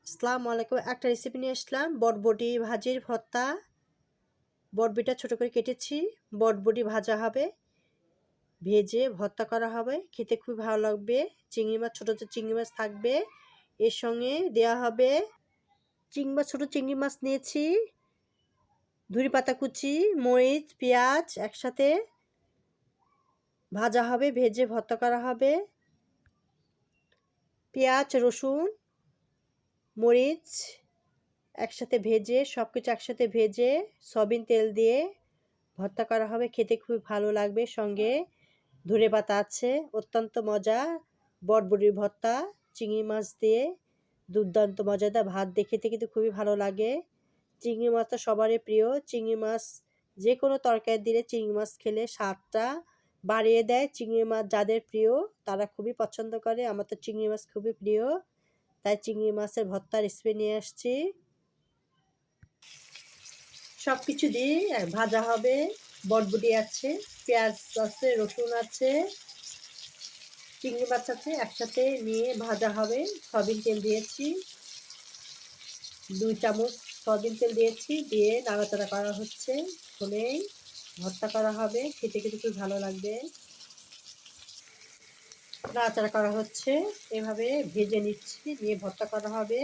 আসসালামু আলাইকুম। একটা রেসিপি নিয়ে আসলাম বটবটি ভাজির ভর্তা। বটবটিটা ছোট করে কেটেছি। বটবটি ভাজা হবে, ভেজে ভর্তা করা হবে। খেতে খুবই ভালো লাগবে। চিংড়ি মাছ, ছোট ছোট চিংড়ি মাছ থাকবে। এর সঙ্গে দেওয়া হবে ছোট চিংড়ি মাছ নিয়েছি, ধুরি পাতা কুচি, মরিচ, পেঁয়াজ একসাথে ভাজা হবে, ভেজে ভর্তা করা হবে। পেঁয়াজ, রসুন, মরিচ একসাথে ভেজে, সব কিছু একসাথে ভেজে সয়াবিন তেল দিয়ে ভর্তা করা হবে। খেতে খুবই ভালো লাগবে। সঙ্গে ধনেপাতা আছে, অত্যন্ত মজা। বটবটির ভর্তা চিংড়ি মাছ দিয়ে দুর্দান্ত মজাদার ভাত দিয়ে খেতে কিন্তু খুবই ভালো লাগে। চিংড়ি মাছটা সবারই প্রিয়। চিংড়ি মাছ যে কোনো তরকারি দিলে চিংড়ি মাছ খেলে স্বাদটা বাড়িয়ে দেয়। চিংড়ি মাছ যাদের প্রিয় তারা খুবই পছন্দ করে। আমার তো চিংড়ি মাছ খুবই প্রিয়, তাই চিংড়ি মাছের ভর্তা রেসিপি নিয়ে আসছি। সব কিছু দিয়ে ভাজা হবে। বটবটি আছে, পেঁয়াজ আছে, রসুন আছে, চিংড়ি মাছ আছে, একসাথে নিয়ে ভাজা হবে। সয়াবিন তেল দিয়েছি, 2 চামচ সয়াবিন তেল দিয়েছি, দিয়ে নাড়াচাড়া করা হচ্ছে। হলেই ভর্তা করা হবে। খেতে কিন্তু খুব ভালো লাগবে। নাড়াচাড়া করা হচ্ছে, এভাবে ভেজে নিচ্ছি, নিয়ে ভর্তা করা হবে।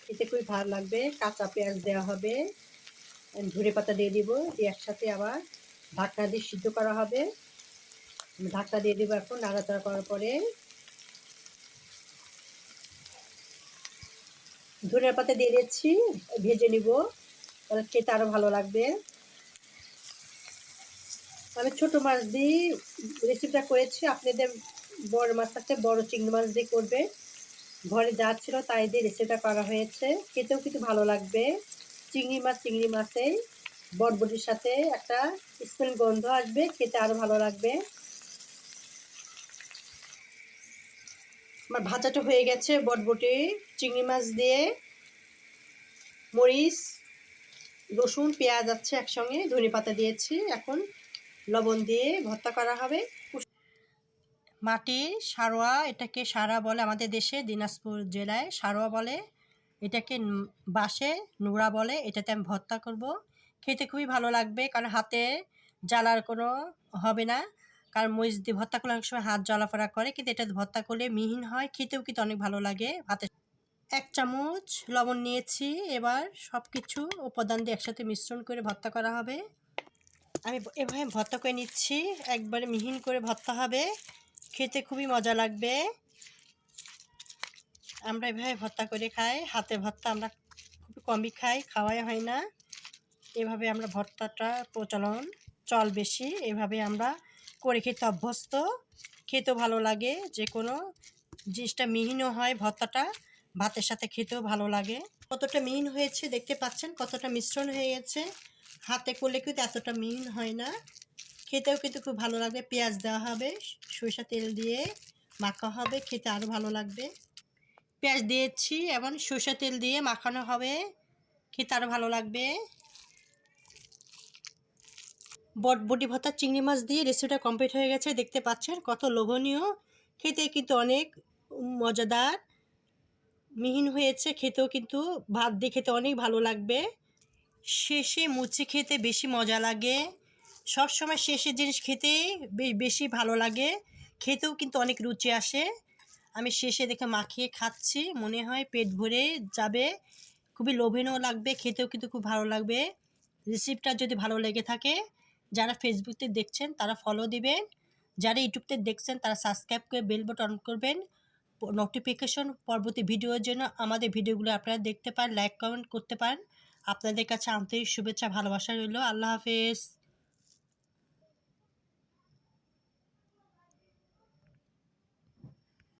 খেতে খুবই ভালো লাগবে। কাঁচা পেঁয়াজ দেওয়া হবে, ধনেপাতা দিয়ে দিব, দিয়ে একসাথে আবার ঢাকনা দিয়ে সিদ্ধ করা হবে। ঢাকনা দিয়ে দেবো। এখন নাড়াচাড়া করার পরে ধনিয়া পাতা দিয়ে দিচ্ছি, ভেজে নিব, তাহলে খেতে আরো ভালো লাগবে। আমি ছোট মাছ দিয়ে রেসিপিটা করেছি, আপনাদের বড় মাছ থাকতে বড় চিংড়ি মাছ দিয়ে করবে। ঘরে যা ছিল তাই দিয়ে রেসিপিটা করা হয়েছে। খেতেও কিন্তু ভালো লাগবে। চিংড়ি মাছে বটবটির সাথে একটা স্মেল গন্ধ আসবে, খেতে আরো ভালো লাগবে। আমার ভাজাটা হয়ে গেছে। বটবটি চিংড়ি মাছ দিয়ে মরিচ, রসুন, পেঁয়াজ আছে একসঙ্গে, ধনেপাতা দিয়েছি। এখন লবণ দিয়ে ভর্তা করা হবে। মাটির সারোয়া, এটাকে সারা বলে আমাদের দেশে, দিনাজপুর জেলায় সারোয়া বলে। এটাকে বাঁশে নোড়া বলে। এটাতে আমি ভর্তা করব। খেতে খুবই ভালো লাগবে, কারণ হাতে জ্বালার কোনো হবে না। কারণ মরিচ দিয়ে ভর্তা করলে অনেক সময় হাত জ্বালাফোড়া করে, কিন্তু এটা ভর্তা করলে মিহিন হয়, খেতেও কিন্তু অনেক ভালো লাগে। হাতে 1 চামচ লবণ নিয়েছি। এবার সব কিছু উপাদান দিয়ে একসাথে মিশ্রণ করে ভর্তা করা হবে। আমি এভাবে ভর্তা করে নিচ্ছি, একবারে মিহিন করে ভর্তা হবে। খেতে খুবই মজা লাগবে। আমরা এভাবে ভর্তা করে খাই। হাতে ভর্তা আমরা খুবই কমই খাই, খাওয়াই হয় না। এভাবে আমরা ভর্তাটা চল বেশি। এভাবে আমরা করে খেতে অভ্যস্ত। খেতেও ভালো লাগে। যে কোনো জিনিসটা মিহিনও হয়, ভর্তাটা ভাতের সাথে খেতেও ভালো লাগে। কতটা মিহিন হয়েছে দেখতে পাচ্ছেন, কতটা মিশ্রণ হয়ে গেছে। হাতে করলে কিন্তু এতটা মিহিন হয় না, খেতেও কিন্তু খুব ভালো লাগবে। পেঁয়াজ দেওয়া হবে, সরিষা তেল দিয়ে মাখা হবে, খেতে আরও ভালো লাগবে। পেঁয়াজ দিয়েছি এবং সরিষা তেল দিয়ে মাখানো হবে, খেতে আরও ভালো লাগবে। বটবটি ভর্তা চিংড়ি মাছ দিয়ে রেসিপিটা কমপ্লিট হয়ে গেছে। দেখতে পাচ্ছেন কত লোভনীয়, খেতে কিন্তু অনেক মজাদার, মিহিন হয়েছে। খেতেও কিন্তু ভাত দিয়ে খেতে অনেক ভালো লাগবে। শেষে মুছে খেতে বেশি মজা লাগে। সবসময় শেষের জিনিস খেতে বেশি ভালো লাগে, খেতেও কিন্তু অনেক রুচি আসে। আমি শেষে দেখে মাখিয়ে খাচ্ছি, মনে হয় পেট ভরে যাবে। খুবই লোভনীয় লাগবে, খেতেও কিন্তু খুব ভালো লাগবে। রেসিপিটা যদি ভালো লেগে থাকে, যারা ফেসবুকতে দেখছেন তারা ফলো দিবেন, যারা ইউটিউবতে দেখছেন তারা সাবস্ক্রাইব করে বেল বাটন অন করবেন, নোটিফিকেশন পরবর্তী ভিডিওর জন্য। আমাদের ভিডিওগুলো আপনারা দেখতে পান, লাইক কমেন্ট করতে পারেন। আপনাদের কাছে আন্তরিক শুভেচ্ছা, ভালোবাসা রইল। আল্লাহ হাফেজ।